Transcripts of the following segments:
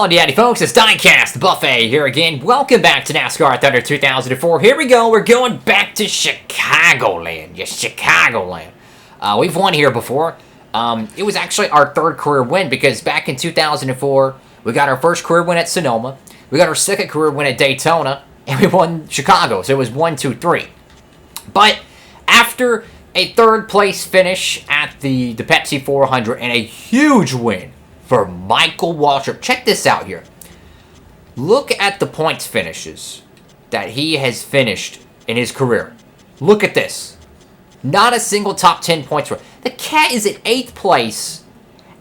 Howdy, howdy, folks. It's Diecastbuffet here again. Welcome back to NASCAR Thunder 2004. Here we go. We're going back to Chicagoland. Yes, Chicagoland. We've won here before. It was actually our third career win because back in 2004, we got our first career win at Sonoma. We got our second career win at Daytona, and we won Chicago. So it was 1, 2, 3. But after a third place finish at the Pepsi 400 and a huge win for Michael Waltrip. Check this out here. Look at the points finishes that he has finished in his career. Look at this. Not a single top 10 points for the cat is at 8th place,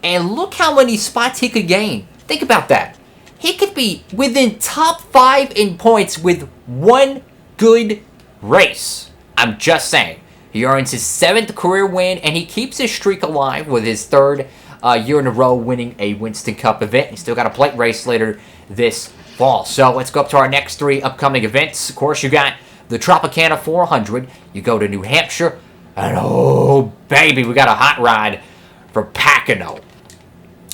and look how many spots he could gain. Think about that. He could be within top 5 in points with one good race. I'm just saying. He earns his 7th career win, and he keeps his streak alive with his third year in a row winning a Winston Cup event. He's still got a plate race later this fall. So let's go up to our next 3 upcoming events. Of course, you got the Tropicana 400. You go to New Hampshire. And oh, baby, we got a hot ride for Pocono.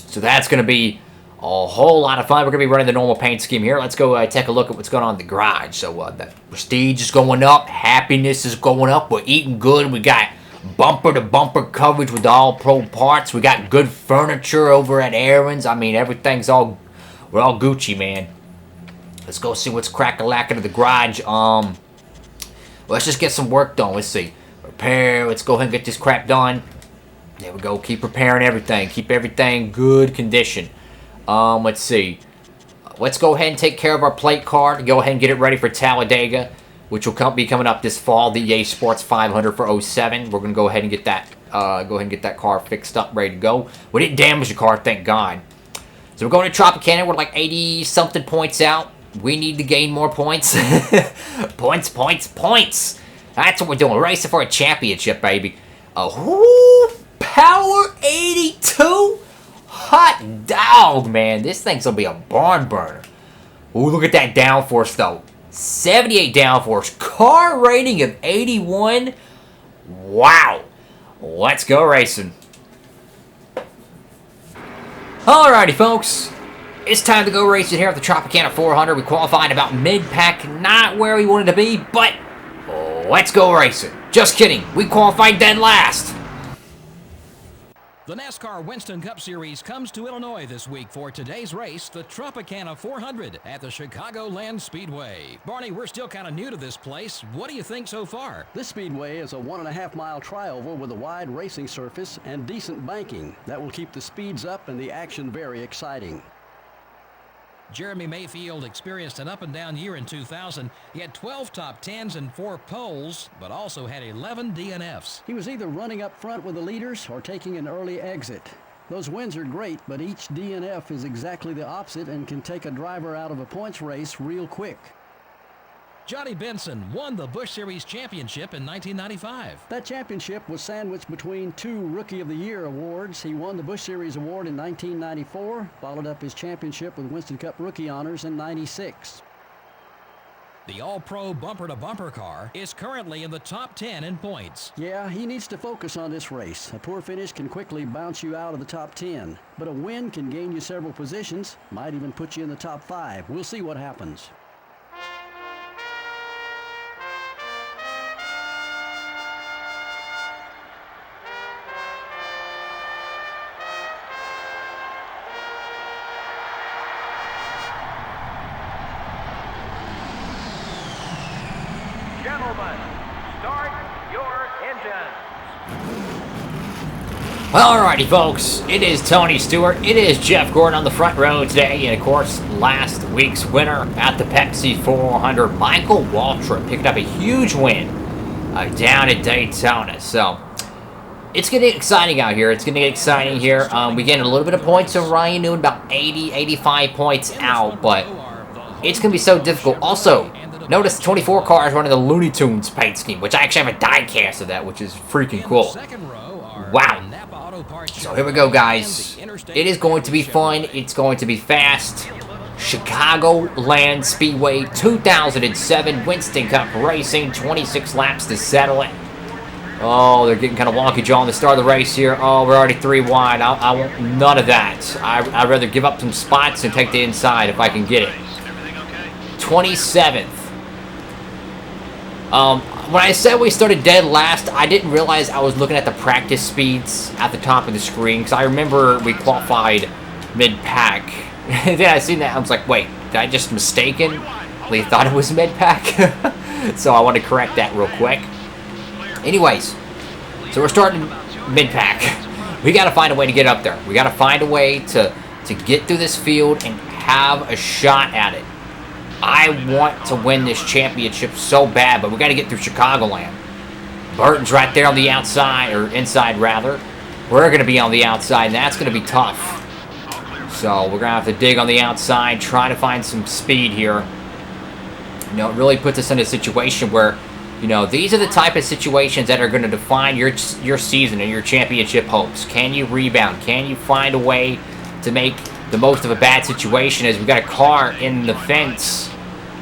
So that's going to be a whole lot of fun. We're going to be running the normal paint scheme here. Let's go take a look at what's going on in the garage. So the prestige is going up. Happiness is going up. We're eating good. We got bumper-to-bumper coverage with all pro parts. We got good furniture over at Aaron's. I mean, everything's all... We're all Gucci, man. Let's go see what's crack-a-lacking in the garage. Let's just get some work done. Let's see. Repair. Let's go ahead and get this crap done. There we go. Keep repairing everything. Keep everything good condition. Let's see. Let's go ahead and take care of our plate card. Go ahead and get it ready for Talladega, which will be coming up this fall. The EA Sports 500 for 07. We're gonna go ahead and get that car fixed up, ready to go. We didn't damage the car, thank God. So we're going to Tropicana. We're like 80-something points out. We need to gain more points. Points, points, points. That's what we're doing. We're racing for a championship, baby. Power 82. Hot dog, man. This thing's gonna be a barn burner. Ooh, look at that downforce, though. 78 downforce. Car rating of 81. Wow. Let's go racing. Alrighty, folks. It's time to go racing here at the Tropicana 400. We qualified about mid-pack. Not where we wanted to be, but let's go racing. Just kidding. We qualified dead last. The NASCAR Winston Cup Series comes to Illinois this week for today's race, the Tropicana 400 at the Chicagoland Speedway. Barney, we're still kind of new to this place. What do you think so far? This speedway is a 1.5-mile trioval with a wide racing surface and decent banking. That will keep the speeds up and the action very exciting. Jeremy Mayfield experienced an up-and-down year in 2000. He had 12 top 10s and 4 poles, but also had 11 DNFs. He was either running up front with the leaders or taking an early exit. Those wins are great, but each DNF is exactly the opposite and can take a driver out of a points race real quick. Johnny Benson won the Busch Series championship in 1995. That championship was sandwiched between 2 Rookie of the Year awards. He won the Busch Series award in 1994, followed up his championship with Winston Cup rookie honors in 96. The All-Pro bumper-to-bumper car is currently in the top 10 in points. Yeah, he needs to focus on this race. A poor finish can quickly bounce you out of the top 10, but a win can gain you several positions, might even put you in the top 5. We'll see what happens. Gentlemen, start your engines. Alrighty, folks. It is Tony Stewart. It is Jeff Gordon on the front row today. And, of course, last week's winner at the Pepsi 400, Michael Waltrip, picked up a huge win down at Daytona. So, it's going to get exciting out here. It's going to get exciting here. We get a little bit of points on Ryan Newman, about 80, 85 points out. But it's going to be so difficult. Also, notice 24 cars running the Looney Tunes paint scheme, which I actually have a diecast of that, which is freaking cool. Wow. So here we go, guys. It is going to be fun. It's going to be fast. Chicagoland Speedway 2007 Winston Cup Racing. 26 laps to settle it. Oh, they're getting kind of wonky, John. The start of the race here. Oh, we're already 3 wide. I want none of that. I'd rather give up some spots and take the inside if I can get it. 27th. When I said we started dead last, I didn't realize I was looking at the practice speeds at the top of the screen, because I remember we qualified mid-pack. And then I seen that, I was like, wait, did I just mistakenly thought it was mid-pack? So I want to correct that real quick. Anyways, so we're starting mid-pack. We got to find a way to get up there. We got to find a way to get through this field and have a shot at it. I want to win this championship so bad, but we got to get through Chicagoland. Burton's right there on the outside, or inside rather. We're going to be on the outside, and that's going to be tough. So we're going to have to dig on the outside, try to find some speed here. You know, it really puts us in a situation where, you know, these are the type of situations that are going to define your season and your championship hopes. Can you rebound? Can you find a way to make the most of a bad situation? As we got a car in the fence.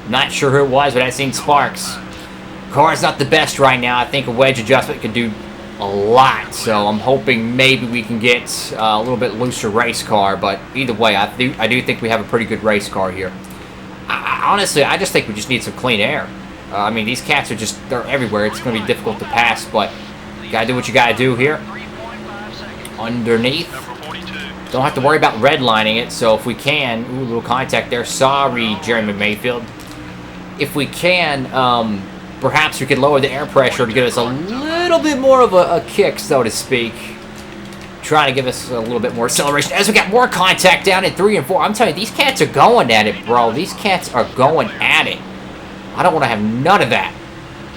Not sure who it was, but I seen sparks. Car's not the best right now. I think a wedge adjustment could do a lot. So I'm hoping maybe we can get a little bit looser race car. But either way, I do think we have a pretty good race car here. Honestly, I just think we just need some clean air. I mean, these cats are just, they're everywhere. It's going to be difficult to pass, but you got to do what you got to do here. Underneath. Don't have to worry about redlining it, so if we can, ooh, a little contact there. Sorry, Jeremy Mayfield. If we can, perhaps we could lower the air pressure to give us a little bit more of a kick, so to speak. Trying to give us a little bit more acceleration as we got more contact down in 3 and 4. I'm telling you, these cats are going at it, bro. These cats are going at it. I don't want to have none of that.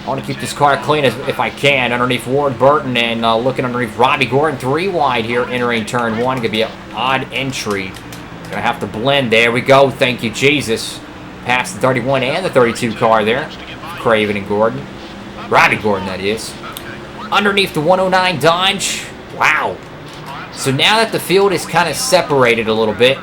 I want to keep this car clean as if I can. Underneath Ward Burton and looking underneath Robbie Gordon. 3 wide here entering turn 1. Going to be an odd entry. Going to have to blend. There we go. Thank you, Jesus. Past the 31 and the 32 car there. Craven and Gordon. Robbie Gordon, that is. Underneath the 109 Dodge. Wow. So now that the field is kind of separated a little bit,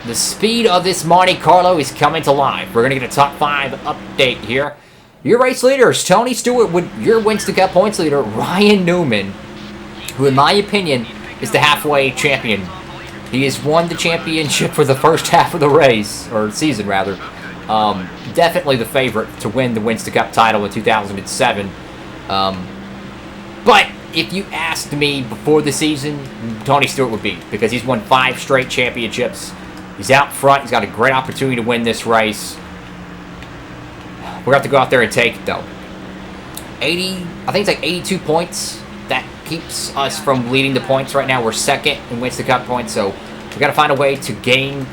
the speed of this Monte Carlo is coming to life. We're going to get a top 5 update here. Your race leaders, Tony Stewart, with your Winston Cup points leader, Ryan Newman, who in my opinion is the halfway champion. He has won the championship for the first half of the race, or season rather. Definitely the favorite to win the Winston Cup title in 2007. But if you asked me before the season, Tony Stewart would be, because he's won 5 straight championships. He's out front. He's got a great opportunity to win this race. We're going to have to go out there and take it, though. I think it's like 82 points. That keeps us from leading the points right now. We're second in Winston Cup points, so we've got to find a way to gain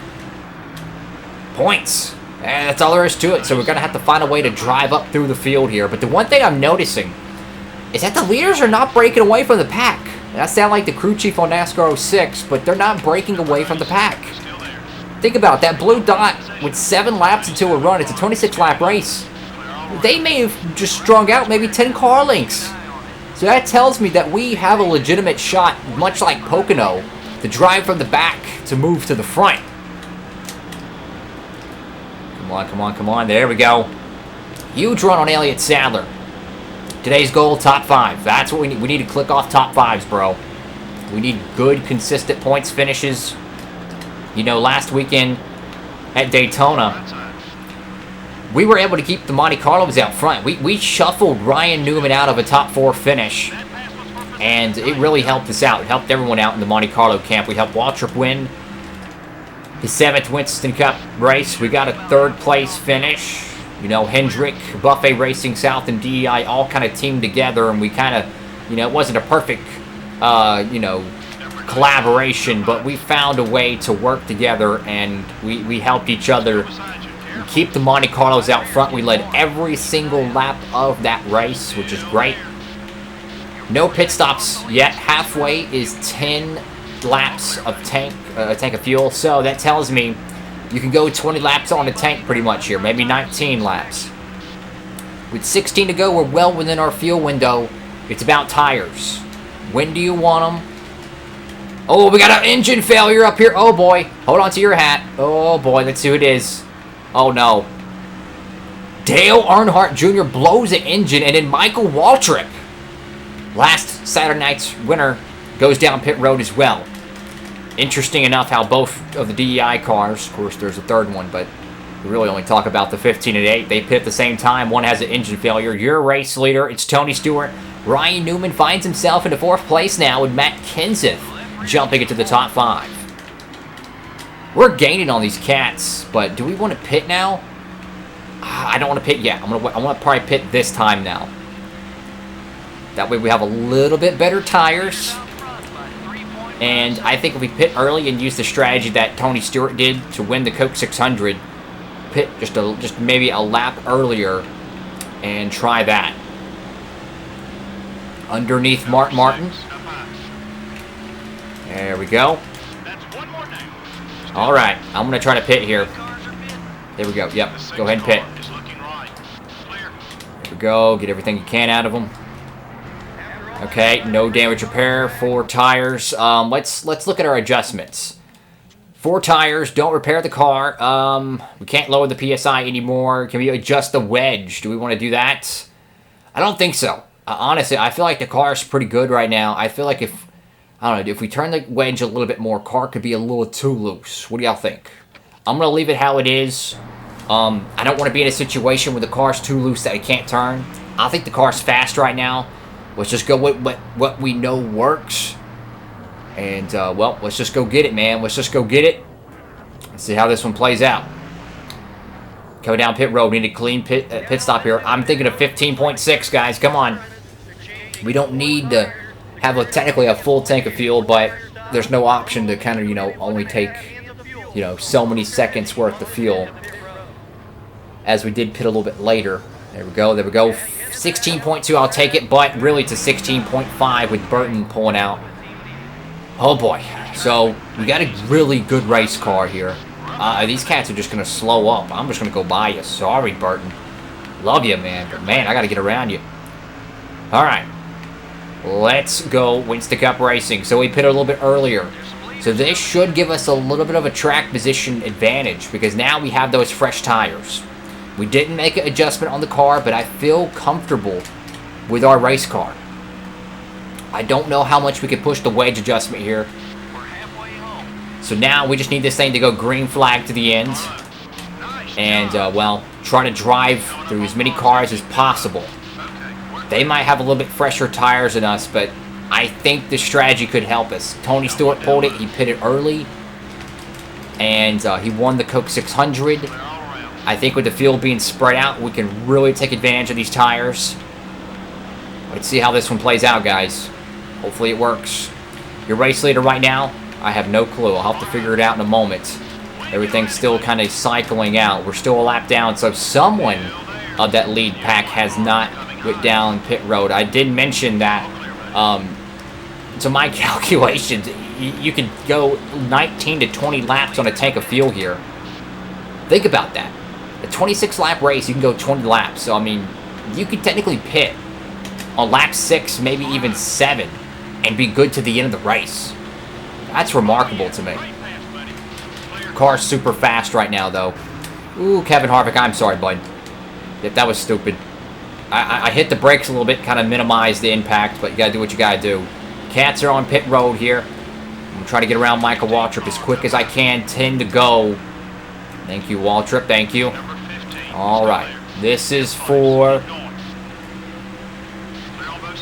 points. And that's all there is to it. So we're going to have to find a way to drive up through the field here. But the one thing I'm noticing is that the leaders are not breaking away from the pack. That sounds like the crew chief on NASCAR 06, but they're not breaking away from the pack. Think about it. That blue dot with 7 laps until we're run. It's a 26-lap race. They may have just strung out maybe 10 car lengths. So that tells me that we have a legitimate shot, much like Pocono, to drive from the back to move to the front. Come on, come on, come on. There we go. Huge run on Elliott Sadler. Today's goal, top 5. That's what we need. We need to click off top 5s, bro. We need good, consistent points finishes. You know, last weekend at Daytona, we were able to keep the Monte Carlos out front. We shuffled Ryan Newman out of a top 4 finish, and it really helped us out. It helped everyone out in the Monte Carlo camp. We helped Waltrip win his 7th Winston Cup race. We got a 3rd place finish. You know, Hendrick, Buffet Racing South, and DEI all kind of teamed together, and we kind of, you know, it wasn't a perfect, you know, collaboration, but we found a way to work together, and we helped each other keep the Monte Carlos out front. We led every single lap of that race, which is great. No pit stops yet. Halfway is 10 laps of tank of fuel, so that tells me you can go 20 laps on a tank pretty much here, maybe 19 laps. With 16 to go, we're well within our fuel window. It's about tires. When do you want them? Oh, we got an engine failure up here. Oh, boy. Hold on to your hat. Oh, boy. Let's see who it is. Oh, no. Dale Earnhardt Jr. blows the engine, and then Michael Waltrip Last Saturday night's winner goes down pit road as well. Interesting enough how both of the DEI cars, of course there's a third one, but we really only talk about the 15 and 8. They pit at the same time. One has an engine failure. Your race leader, it's Tony Stewart. Ryan Newman finds himself into 4th place now with Matt Kenseth jumping into the top 5. We're gaining on these cats, but do we want to pit now? I don't want to pit yet. I want to probably pit this time now. That way we have a little bit better tires. And I think if we pit early and use the strategy that Tony Stewart did to win the Coke 600, pit just maybe a lap earlier and try that. Underneath Mark Martin. There we go. All right, I'm going to try to pit here. There we go. Yep, go ahead and pit. There we go. Get everything you can out of them. Okay, no damage repair. 4 tires. Let's look at our adjustments. 4 tires. Don't repair the car. We can't lower the PSI anymore. Can we adjust the wedge? Do we want to do that? I don't think so. Honestly, I feel like the car is pretty good right now. I feel like if we turn the wedge a little bit more, car could be a little too loose. What do y'all think? I'm going to leave it how it is. I don't want to be in a situation where the car's too loose that it can't turn. I think the car's fast right now. Let's just go with what we know works. And, well, let's just go get it, man. Let's just go get it. Let's see how this one plays out. Coming down pit road. We need a clean pit stop here. I'm thinking of 15.6, guys. Come on. We don't need to have technically a full tank of fuel, but there's no option to kind of, only take, so many seconds worth of fuel. As we did pit a little bit later. There we go. There we go. 16.2, I'll take it, but really to 16.5 with Burton pulling out. Oh boy. So we got a really good race car here. These cats are just going to slow up. I'm just going to go by you. Sorry, Burton. Love you, man. But man, I got to get around you. All right. Let's go Winston Cup Racing. So we pitted a little bit earlier. So this should give us a little bit of a track position advantage because now we have those fresh tires. We didn't make an adjustment on the car, but I feel comfortable with our race car. I don't know how much we could push the wedge adjustment here. So now we just need this thing to go green flag to the end. And, well, try to drive through as many cars as possible. They might have a little bit fresher tires than us, but I think this strategy could help us. Tony Stewart pulled it. He pitted early. And he won the Coke 600. I think with the field being spread out, we can really take advantage of these tires. Let's see how this one plays out, guys. Hopefully it works. Your race leader right now, I have no clue. I'll have to figure it out in a moment. Everything's still kind of cycling out. We're still a lap down, so someone of that lead pack has not went down pit road. I did mention that, to my calculations, you can go 19 to 20 laps on a tank of fuel here. Think about that. A 26-lap race, you can go 20 laps. So, I mean, you could technically pit on lap 6, maybe even 7, and be good to the end of the race. That's remarkable to me. Car's super fast right now, though. Ooh, Kevin Harvick, I'm sorry, bud. That was stupid. I hit the brakes a little bit, kind of minimize the impact, but you gotta do what you gotta do. Cats are on pit road here. I'm gonna try to get around Michael Waltrip as quick as I can. 10 to go. Thank you, Waltrip. Thank you. All right. This is for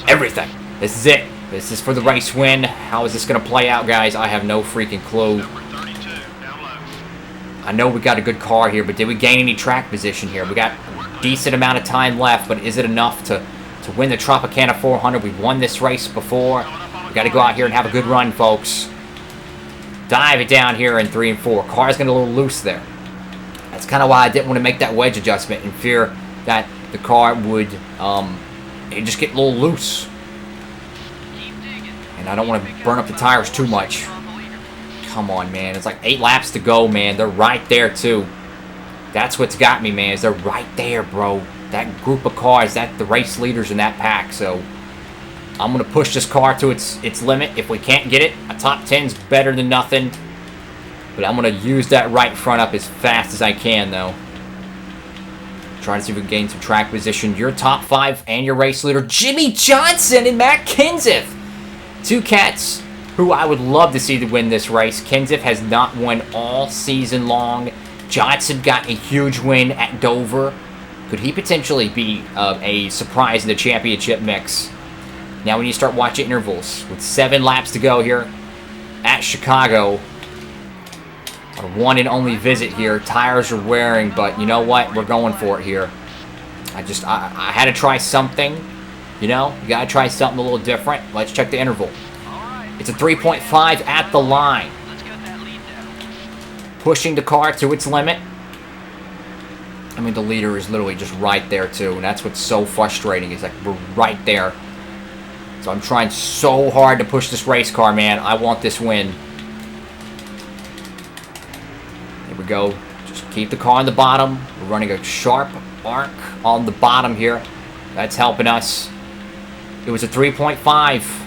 everything. This is it. This is for the race win. How is this going to play out, guys? I have no freaking clue. I know we got a good car here, but did we gain any track position here? We got a decent amount of time left, but is it enough to win the Tropicana 400? We've won this race before. We got to go out here and have a good run, folks. Dive it down here in 3 and 4. Car's getting a little loose there. That's kind of why I didn't want to make that wedge adjustment in fear that the car would just get a little loose. And I don't want to burn up the tires too much. Come on, man. It's like 8 laps to go, man. They're right there, too. That's what's got me, man, is they're right there, bro. That group of cars, the race leaders in that pack. So I'm going to push this car to its limit. If we can't get it, a top 10's better than nothing. But I'm going to use that right front up as fast as I can, though. Try to see if we can gain some track position. Your top 5 and your race leader, Jimmy Johnson and Matt Kenseth. 2 cats who I would love to see to win this race. Kenseth has not won all season long. Johnson got a huge win at Dover. Could he potentially be a surprise in the championship mix? Now when you start watching intervals, with 7 laps to go here at Chicago, a one and only visit here. Tires are wearing, but you know what? We're going for it here. I had to try something. You know, you got to try something a little different. Let's check the interval. It's a 3.5 at the line. Pushing the car to its limit. I mean, the leader is literally just right there, too. And that's what's so frustrating, is like we're right there. So I'm trying so hard to push this race car, man. I want this win. Here we go. Just keep the car on the bottom. We're running a sharp arc on the bottom here. That's helping us. It was a 3.5.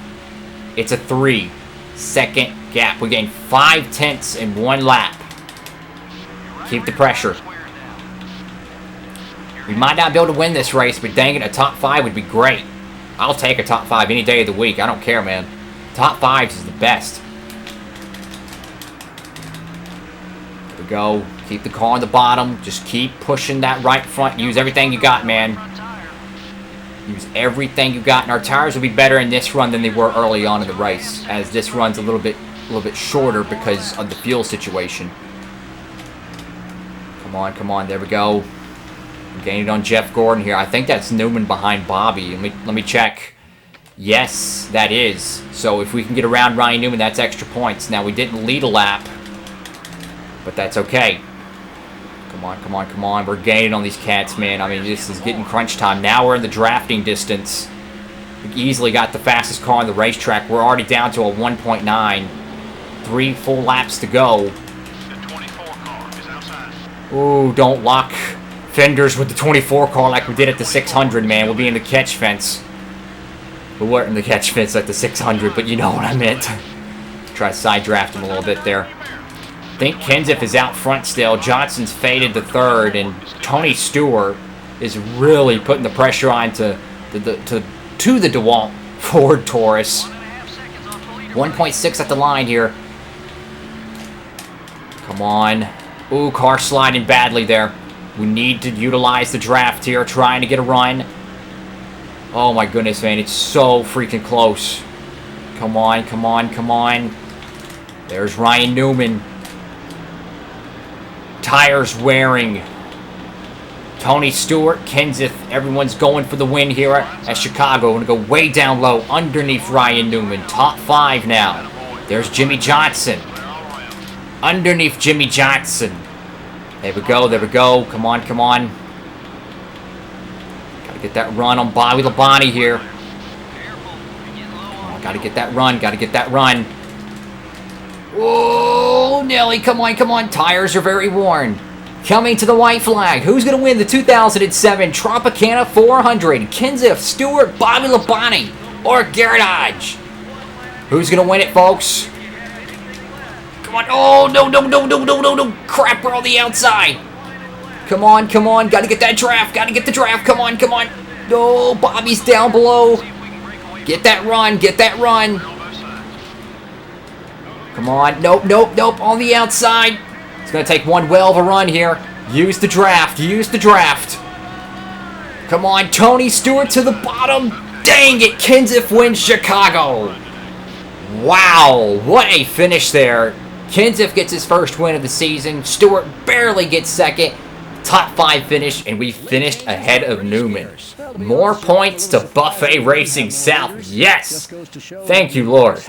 It's a 3-second gap. We gained 5 tenths in 1 lap. Keep the pressure. We might not be able to win this race, but dang it, a top 5 would be great. I'll take a top 5 any day of the week. I don't care, man. Top 5s is the best. There we go. Keep the car on the bottom. Just keep pushing that right front. Use everything you got, man. Use everything you got. And our tires will be better in this run than they were early on in the race, as this run's a little bit shorter because of the fuel situation. Come on, come on. There we go. I'm gaining on Jeff Gordon here. I think that's Newman behind Bobby. Let me check. Yes, that is. So if we can get around Ryan Newman, that's extra points. Now, we didn't lead a lap, but that's okay. Come on, come on, come on. We're gaining on these cats, man. I mean, this is getting crunch time. Now we're in the drafting distance. We easily got the fastest car on the racetrack. We're already down to a 1.9. 3 full laps to go. The 24 car is outside. Ooh, don't lock fenders with the 24 car like we did at the 600, man. We'll be in the catch fence. We weren't in the catch fence at the 600, but you know what I meant. Try to side draft him a little bit there. I think Kenseth is out front still. Johnson's faded to 3rd, and Tony Stewart is really putting the pressure on to the DeWalt Ford Taurus. 1.6 at the line here. Come on. Ooh, car sliding badly there. We need to utilize the draft here, trying to get a run. Oh my goodness, man. It's so freaking close. Come on, come on, come on. There's Ryan Newman. Tires wearing. Tony Stewart, Kenseth, everyone's going for the win here at Chicago. We're going to go way down low underneath Ryan Newman. Top 5 now. There's Jimmy Johnson. Underneath Jimmy Johnson. There we go, there we go. Come on, come on. Gotta get that run on Bobby Labonte here. Oh, gotta get that run, gotta get that run. Oh, Nelly, come on, come on. Tires are very worn. Coming to the white flag. Who's going to win the 2007 Tropicana 400? Kenseth, Stewart, Bobby Labonte, or Garrett Hodge? Who's going to win it, folks? Come on. Oh, no, no, no, no, no, no, no. Crap, we're on the outside. Come on, come on. Got to get that draft. Got to get the draft. Come on, come on. No, Bobby's down below. Get that run. Get that run. Come on. Nope, nope, nope. On the outside. It's going to take one well of a run here. Use the draft. Use the draft. Come on. Tony Stewart to the bottom. Dang it. Kenseth wins Chicago. Wow. What a finish there. Kenseth gets his first win of the season. Stewart barely gets second. Top 5 finish, and we finished ahead of Newman. More points to Buffet Racing South. Yes. Thank you, Lord.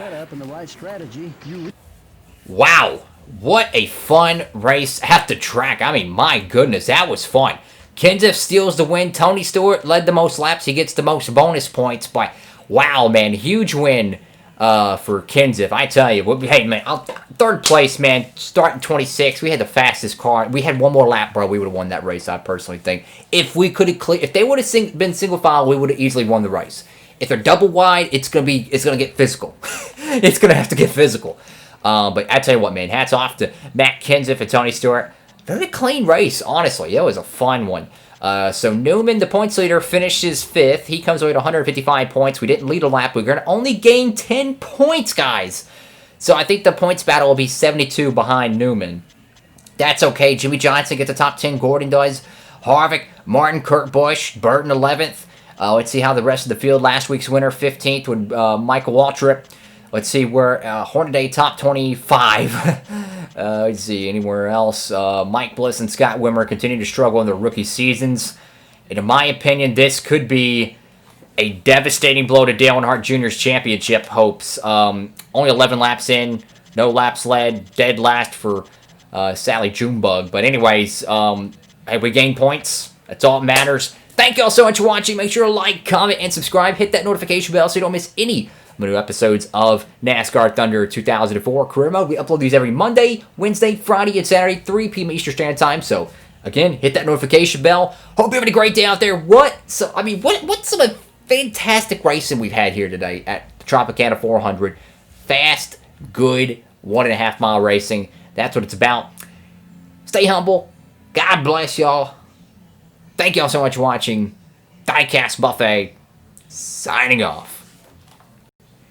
Wow. What a fun race at the track. I mean, my goodness, that was fun. Kenseth steals the win. Tony Stewart led the most laps. He gets the most bonus points. But wow, man, huge win for Kenseth. I tell you, hey, man, 3rd place, man, starting 26. We had the fastest car. We had one more lap, bro. We would have won that race, I personally think. If we could have if they would have been single file, we would have easily won the race. If they're double wide, it's gonna get physical. It's gonna have to get physical. But I tell you what, man, hats off to Matt Kenseth and Tony Stewart. very clean race, honestly. It was a fun one. So Newman, the points leader, finishes 5th. He comes away with 155 points. We didn't lead a lap. We're going to only gain 10 points, guys. So I think the points battle will be 72 behind Newman. That's okay. Jimmy Johnson gets the top 10. Gordon does. Harvick, Martin, Kurt Busch, Burton 11th. Let's see how the rest of the field. Last week's winner, 15th, with Michael Waltrip. Let's see where Hornaday top 25. Let's see anywhere else. Mike Bliss and Scott Wimmer continue to struggle in their rookie seasons. And in my opinion, this could be a devastating blow to Dale Earnhardt Jr.'s championship hopes. Only 11 laps in, no laps led, dead last for Sally Junebug. But anyways, hey, we gained points. That's all that matters. Thank you all so much for watching. Make sure to like, comment, and subscribe. Hit that notification bell so you don't miss any new episodes of NASCAR Thunder 2004 Career Mode. We upload these every Monday, Wednesday, Friday, and Saturday, 3 p.m. Eastern Standard Time. So, again, hit that notification bell. Hope you're having a great day out there. What's some fantastic racing we've had here today at the Tropicana 400. Fast, good, 1.5 mile racing. That's what it's about. Stay humble. God bless y'all. Thank y'all so much for watching. Diecastbuffet signing off.